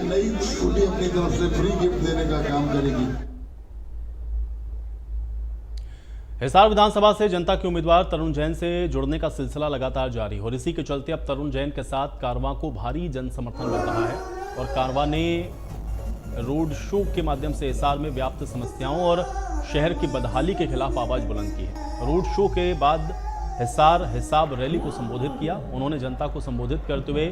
नई स्कूटी अपनी तरफ से फ्री गिफ्ट देने का काम करेगी। हिसार विधानसभा से जनता के उम्मीदवार तरुण जैन से जुड़ने का सिलसिला लगातार जारी और इसी के चलते अब तरुण जैन के साथ कारवां को भारी जन समर्थन मिल रहा है और कारवां ने रोड शो के माध्यम से हिसार में व्याप्त समस्याओं और शहर की बदहाली के खिलाफ आवाज बुलंद की है। रोड शो के बाद हिसार हिसाब रैली को संबोधित किया। उन्होंने जनता को संबोधित करते हुए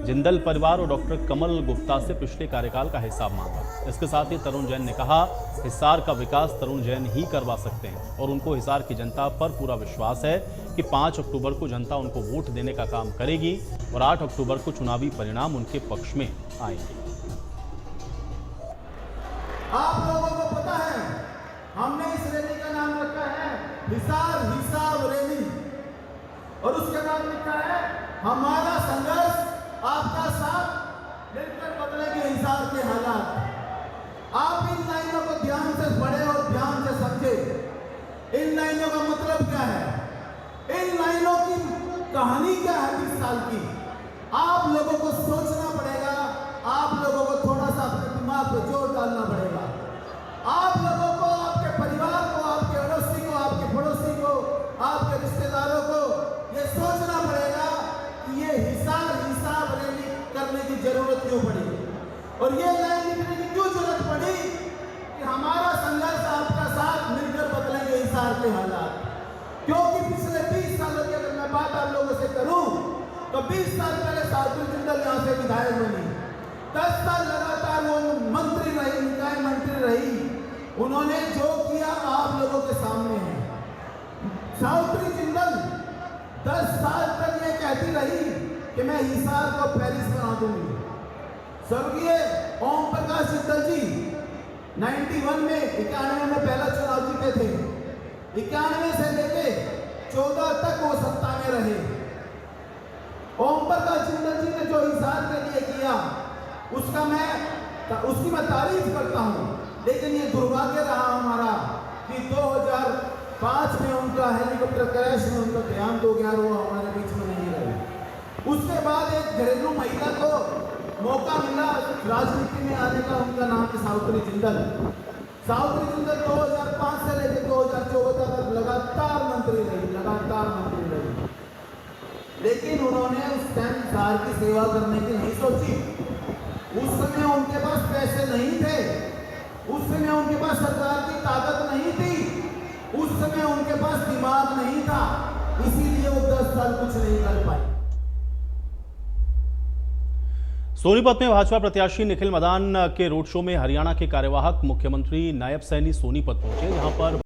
जिंदल परिवार और डॉक्टर कमल गुप्ता से पिछले कार्यकाल का हिसाब मांगा। इसके साथ ही तरुण जैन ने कहा, हिसार का विकास तरुण जैन ही करवा सकते हैं और उनको हिसार की जनता पर पूरा विश्वास है कि 5 अक्टूबर को जनता उनको वोट देने का काम करेगी और 8 अक्टूबर को चुनावी परिणाम उनके पक्ष में आएंगे। आप लोगों को पता है, हमने इस रैली का नाम रखा है हिसार हिसाब रैली और उसके बाद लिखा है हमारा संघर्ष आपका साथ मिलकर बदलेंगे हिसार के हालात। आप इन लाइनों को ध्यान से पढ़े और ध्यान से समझे। इन लाइनों का मतलब क्या है, इन लाइनों की कहानी क्या है 20 साल की। आप लोगों को सोचना पड़ेगा, आप लोगों को थोड़ा सा अपने दिमाग पे जोर डालना पड़ेगा। आप लोगों को, आपके परिवार को, आपके अड़ोसी को, आपके पड़ोसी को, आपके रिश्तेदारों को ये सोचना पड़ेगा कि ये हिसार हिसाब रैली करने की जरूरत क्यों पड़ी और ये लाइन लिखने की क्यों जरूरत पड़ी कि हमारा संघर्ष आपका साथ मिलकर बदलेंगे हिसार के हालात। क्योंकि पिछले 20 सालों की अगर मैं बात आप लोगों से करूं तो 20 साल पहले साधु जिंदल यहाँ से विधायक बनी, 10 साल लगातार वो मंत्री रही, निकाय मंत्री रही। उन्होंने जो किया आप लोगों के सामने है। सावित्री जिंदल 10 साल तक ये कहती रही कि मैं हिसार को पेरिस बना दूंगी। स्वर्गीय ओम प्रकाश जिंदल जी 91 में 91 में पहला चुनाव जीते थे। 91 से लेके 14 तक वो सत्ता में रहे। ओम प्रकाश जिंदल जी ने जो हिसार के लिए किया उसकी मैं तारीफ करता हूं, लेकिन ये दुर्भाग्य रहा हमारा कि 2005 में उनका हेलीकॉप्टर क्रैश में उनका देहांत हो गया और वो हमारे बीच में नहीं रहे। उसके बाद एक घरेलू महिला को मौका मिला राजनीति में आने का, उनका नाम है सावित्री जिंदल। सावित्री जिंदल 2005 से लेकर 2014 तक लगातार मंत्री रही, लेकिन उन्होंने उस टाइम हिसार की सेवा करने की नहीं सोची। उस समय उनके पास पैसे नहीं थे, उस समय उनके पास सरकार की ताकत नहीं थी, उस समय उनके पास दिमाग नहीं था, इसीलिए वो 10 साल कुछ नहीं कर पाए। सोनीपत में भाजपा प्रत्याशी निखिल मदान के रोड शो में हरियाणा के कार्यवाहक मुख्यमंत्री नायब सैनी सोनीपत पहुंचे, जहां पर